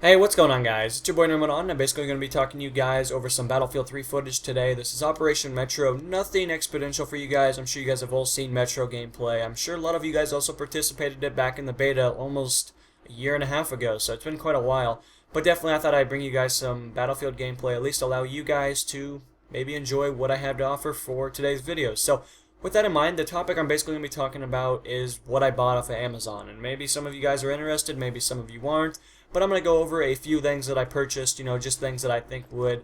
Hey, what's going on, guys? It's your boy Norman. I'm basically going to be talking to you guys over some Battlefield 3 footage today. This is Operation Metro. Nothing exponential for you guys. I'm sure you guys have all seen Metro gameplay. I'm sure a lot of you guys also participated in it back in the beta almost a year and a half ago, so it's been quite a while. But definitely I thought I'd bring you guys some Battlefield gameplay, at least allow you guys to maybe enjoy what I have to offer for today's video. So with that in mind, the topic I'm basically going to be talking about is what I bought off of Amazon. And maybe some of you guys are interested, maybe some of you aren't. But I'm going to go over a few things that I purchased, just things that I think would,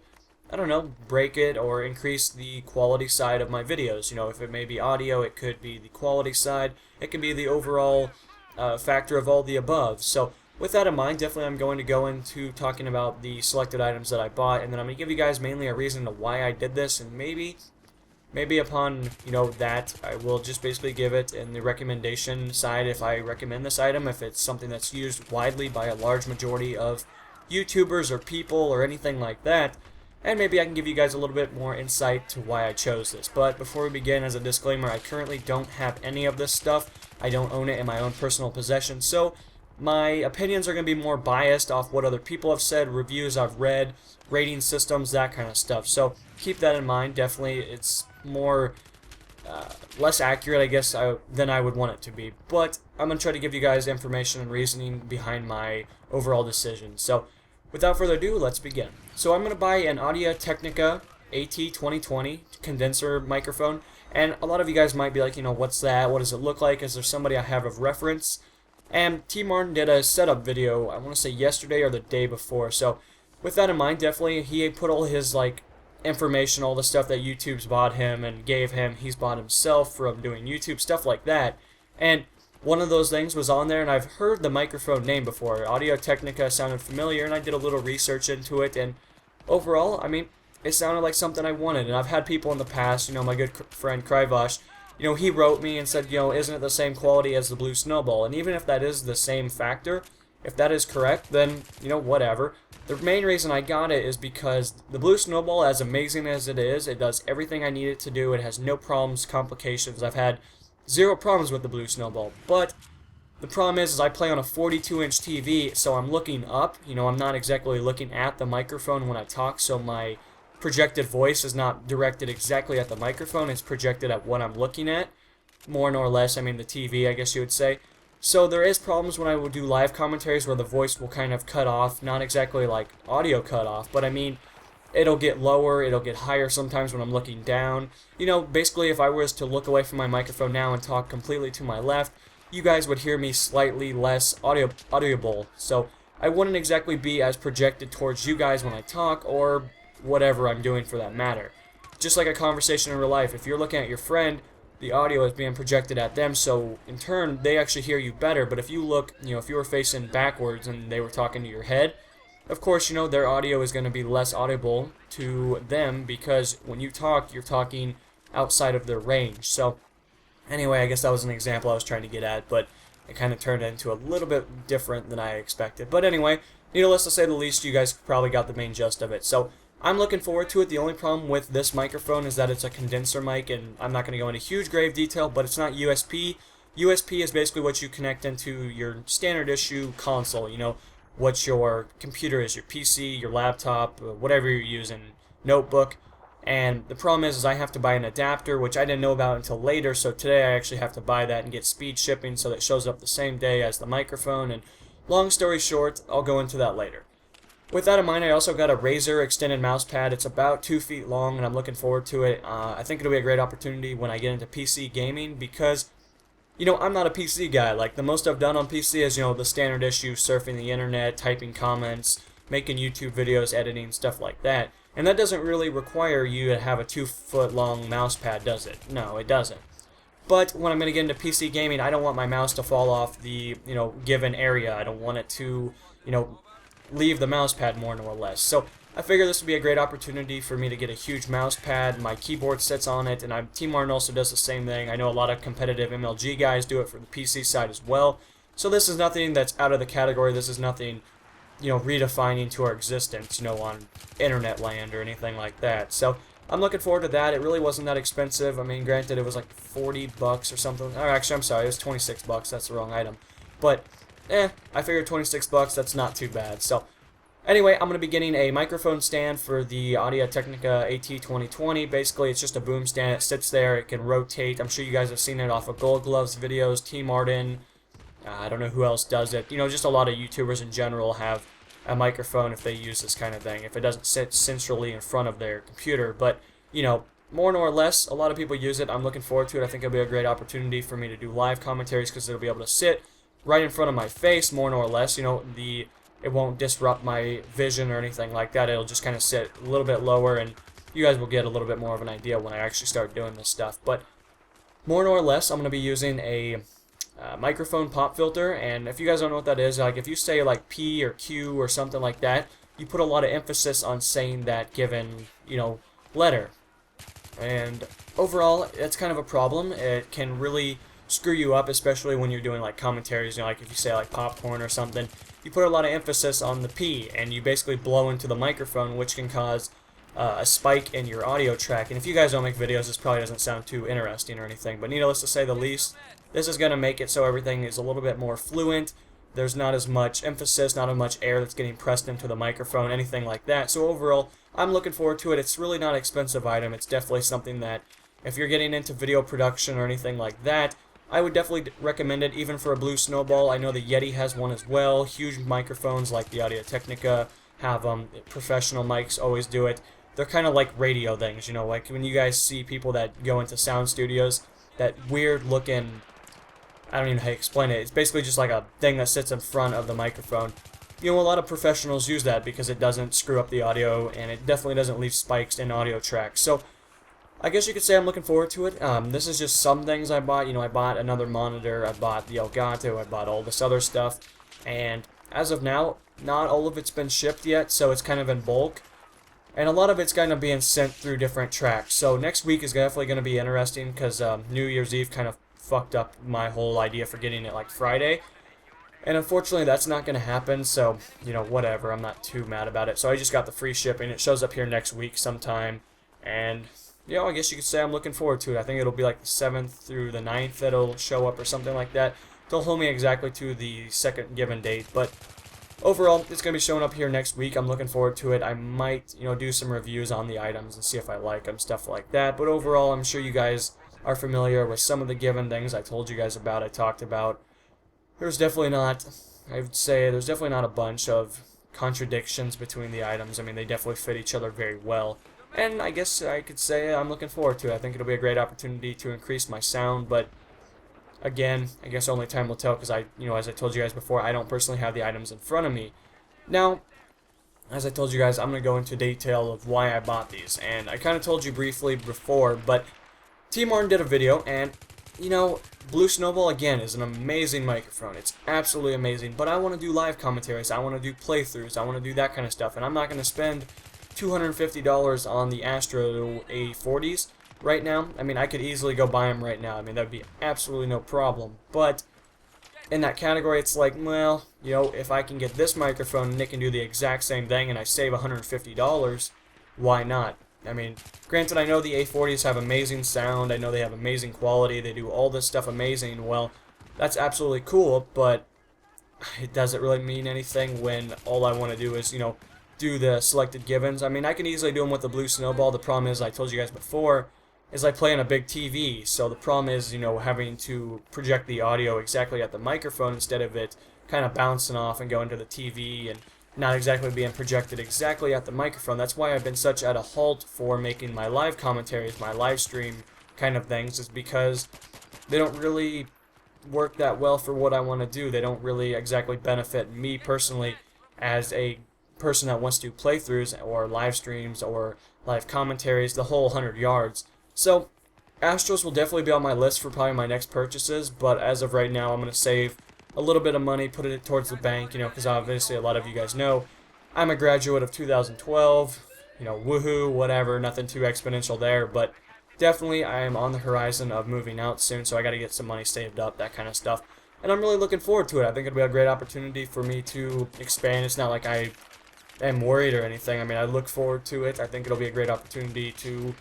I don't know, break it or increase the quality side of my videos. If it may be audio, it could be the quality side, it can be the overall factor of all the above. So with that in mind, definitely I'm going to go into talking about the selected items that I bought, and then I'm going to give you guys mainly a reason to why I did this, and maybe upon that I will just basically give it in the recommendation side if I recommend this item, if it's something that's used widely by a large majority of YouTubers or people or anything like that, and maybe I can give you guys a little bit more insight to why I chose this. But before we begin, as a disclaimer, I currently don't have any of this stuff. I don't own it in my own personal possession, so my opinions are going to be more biased off what other people have said, reviews I've read, rating systems, that kind of stuff. So keep that in mind. Definitely it's more less accurate, I guess, than I would want it to be. But I'm going to try to give you guys information and reasoning behind my overall decision. So without further ado, let's begin. So I'm going to buy an Technica AT2020 condenser microphone. And a lot of you guys might be like, what's that? What does it look like? Is there somebody I have of reference? And T. Martin did a setup video, I want to say yesterday or the day before. So with that in mind, definitely he put all his information, all the stuff that YouTube's bought him and gave him, he's bought himself from doing YouTube, stuff like that. And one of those things was on there, and I've heard the microphone name before. Audio Technica sounded familiar, and I did a little research into it, and overall, I mean, it sounded like something I wanted. And I've had people in the past, my good friend Kryvosh, he wrote me and said, isn't it the same quality as the Blue Snowball? And even if that is the same factor, if that is correct, then, whatever. The main reason I got it is because the Blue Snowball, as amazing as it is, it does everything I need it to do. It has no problems, complications. I've had zero problems with the Blue Snowball. But the problem is I play on a 42-inch TV, so I'm looking up. I'm not exactly looking at the microphone when I talk, so my projected voice is not directed exactly at the microphone. It's projected at what I'm looking at, more or less. I mean, the TV, I guess you would say. So there is problems when I will do live commentaries where the voice will kind of cut off, not exactly like audio cut off, but I mean, it'll get lower, it'll get higher sometimes when I'm looking down. Basically if I was to look away from my microphone now and talk completely to my left, you guys would hear me slightly less audible. So I wouldn't exactly be as projected towards you guys when I talk, or whatever I'm doing for that matter. Just like a conversation in real life, if you're looking at your friend, the audio is being projected at them, so in turn they actually hear you better. But if you look, if you were facing backwards and they were talking to your head, of course, their audio is going to be less audible to them, because when you talk, you're talking outside of their range. So anyway, I guess that was an example I was trying to get at, but it kind of turned into a little bit different than I expected. But anyway, needless to say the least, you guys probably got the main gist of it. So I'm looking forward to it. The only problem with this microphone is that it's a condenser mic, and I'm not going to go into huge grave detail, but it's not USB. USB is basically what you connect into your standard issue console, what your computer is, your PC, your laptop, whatever you're using, notebook. And the problem is I have to buy an adapter, which I didn't know about until later, so today I actually have to buy that and get speed shipping so that it shows up the same day as the microphone. And long story short, I'll go into that later. With that in mind, I also got a Razer extended mouse pad. It's about 2 feet long, and I'm looking forward to it. I think it'll be a great opportunity when I get into PC gaming, because, I'm not a PC guy. Like, the most I've done on PC is, the standard issue, surfing the internet, typing comments, making YouTube videos, editing, stuff like that. And that doesn't really require you to have a 2-foot-long mouse pad, does it? No, it doesn't. But when I'm going to get into PC gaming, I don't want my mouse to fall off the, given area. I don't want it to, leave the mouse pad more or less. So I figure this would be a great opportunity for me to get a huge mouse pad. My keyboard sits on it, and T. Martin also does the same thing. I know a lot of competitive MLG guys do it for the PC side as well. So this is nothing that's out of the category. This is nothing, redefining to our existence, on internet land or anything like that. So I'm looking forward to that. It really wasn't that expensive. I mean, granted, it was like $40 or something. Or actually, I'm sorry, it was $26. That's the wrong item. But I figured $26, that's not too bad. So Anyway, I'm going to be getting a microphone stand for the Technica AT2020. Basically, it's just a boom stand. It sits there. It can rotate. I'm sure you guys have seen it off of Gold Gloves videos, T Martin. I don't know who else does it. You know, just a lot of YouTubers in general have a microphone if they use this kind of thing, if it doesn't sit centrally in front of their computer. But, you know, more or less, a lot of people use it. I'm looking forward to it. I think it'll be a great opportunity for me to do live commentaries because it'll be able to sit right in front of my face, more or less. You know, it won't disrupt my vision or anything like that. It'll just kind of sit a little bit lower, and you guys will get a little bit more of an idea when I actually start doing this stuff. But more or less, I'm going to be using a microphone pop filter, and if you guys don't know what that is, like if you say like P or Q or something like that, you put a lot of emphasis on saying that given, you know, letter. And overall, it's kind of a problem. It can really screw you up, especially when you're doing like commentaries, you know, like if you say like popcorn or something, you put a lot of emphasis on the P, and you basically blow into the microphone, which can cause a spike in your audio track. And if you guys don't make videos, this probably doesn't sound too interesting or anything, but needless to say the least, this is going to make it so everything is a little bit more fluent. There's not as much emphasis, not as much air that's getting pressed into the microphone, anything like that. So overall, I'm looking forward to it. It's really not an expensive item. It's definitely something that, if you're getting into video production or anything like that, I would definitely recommend it, even for a Blue Snowball. I know the Yeti has one as well. Huge microphones like the Audio Technica have professional mics always do it. They're kind of like radio things, you know, like when you guys see people that go into sound studios, that weird looking, I don't even know how to explain it. It's basically just like a thing that sits in front of the microphone. You know, a lot of professionals use that because it doesn't screw up the audio, and it definitely doesn't leave spikes in audio tracks. So I guess you could say I'm looking forward to it. This is just some things I bought. You know, I bought another monitor, I bought the Elgato, I bought all this other stuff, and as of now, not all of it's been shipped yet, so it's kind of in bulk. And a lot of it's going to be sent through different tracks. So next week is definitely going to be interesting because New Year's Eve kind of fucked up my whole idea for getting it like Friday. And unfortunately, that's not going to happen. So, you know, whatever. I'm not too mad about it. So I just got the free shipping. It shows up here next week sometime. And, you know, I guess you could say I'm looking forward to it. I think it'll be like the 7th through the 9th that'll show up or something like that. They'll hold me exactly to the second given date. But overall, it's going to be showing up here next week. I'm looking forward to it. I might, you know, do some reviews on the items and see if I like them, stuff like that. But overall, I'm sure you guys are familiar with some of the given things I told you guys about, I talked about. There's definitely not, I would say, there's definitely not a bunch of contradictions between the items. I mean, they definitely fit each other very well. And I guess I could say I'm looking forward to it. I think it'll be a great opportunity to increase my sound, but again, I guess only time will tell because you know, as I told you guys before, I don't personally have the items in front of me. Now, as I told you guys, I'm going to go into detail of why I bought these. And I kind of told you briefly before, but T Martin did a video, and, you know, Blue Snowball, again, is an amazing microphone. It's absolutely amazing, but I want to do live commentaries. I want to do playthroughs. I want to do that kind of stuff, and I'm not going to spend $250 on the Astro A40s right now. I mean, I could easily go buy them right now. I mean, that would be absolutely no problem, but in that category, it's like, well, you know, if I can get this microphone and it can do the exact same thing and I save $150, why not? I mean, granted, I know the A40s have amazing sound, I know they have amazing quality, they do all this stuff amazing. Well, that's absolutely cool, but it doesn't really mean anything when all I want to do is, you know, do the selected givens. I mean, I can easily do them with the Blue Snowball. The problem is, I told you guys before, is I play on a big TV, so the problem is, you know, having to project the audio exactly at the microphone instead of it kind of bouncing off and going to the TV and not exactly being projected exactly at the microphone. That's why I've been such at a halt for making my live commentaries, my live stream kind of things, is because they don't really work that well for what I want to do. They don't really exactly benefit me personally as a person that wants to do playthroughs or live streams or live commentaries, the whole 100 yards. So Astros will definitely be on my list for probably my next purchases, but as of right now, I'm going to save a little bit of money, put it towards the bank, you know, because obviously a lot of you guys know I'm a graduate of 2012, you know, woohoo, whatever, nothing too exponential there, but definitely I am on the horizon of moving out soon, so I got to get some money saved up, that kind of stuff, and I'm really looking forward to it. I think it'll be a great opportunity for me to expand. It's not like I am worried or anything. I mean, I look forward to it. I think it'll be a great opportunity to,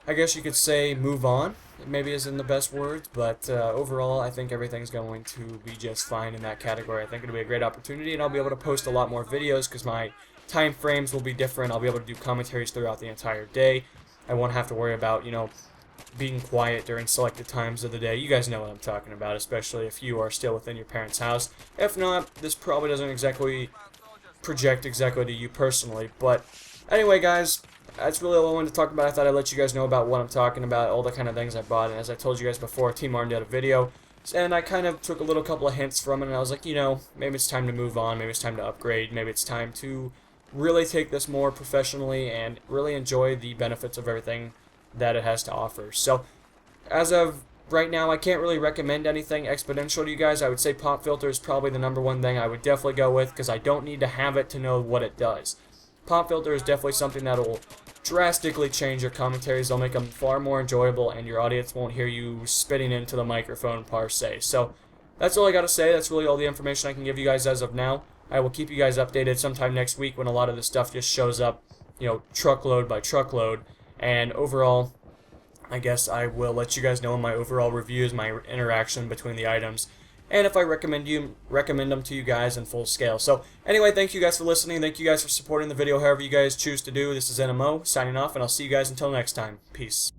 I guess you could say, move on. maybe isn't the best words, but overall I think everything's going to be just fine in that category. I think it'll be a great opportunity, and I'll be able to post a lot more videos because my time frames will be different. I'll be able to do commentaries throughout the entire day. I won't have to worry about, being quiet during selected times of the day. You guys know what I'm talking about, especially if you are still within your parents' house. If not, this probably doesn't exactly project exactly to you personally. But anyway, guys, that's really all I wanted to talk about. I thought I'd let you guys know about what I'm talking about, all the kind of things I bought. And as I told you guys before, Team Martin did a video, and I kind of took a couple of hints from it, and I was like, maybe it's time to move on, maybe it's time to upgrade, maybe it's time to really take this more professionally and really enjoy the benefits of everything that it has to offer. So, as of right now, I can't really recommend anything exponential to you guys. I would say pop filter is probably the #1 thing I would definitely go with, because I don't need to have it to know what it does. Pop filter is definitely something that will drastically change your commentaries. They'll make them far more enjoyable, and your audience won't hear you spitting into the microphone per se. So, that's all I gotta say. That's really all the information I can give you guys as of now. I will keep you guys updated sometime next week when a lot of this stuff just shows up, truckload by truckload. And overall, I guess I will let you guys know my overall reviews, my interaction between the items, and if I recommend them to you guys in full scale. So anyway, thank you guys for listening. Thank you guys for supporting the video however you guys choose to do. This is NMO signing off, and I'll see you guys until next time. Peace.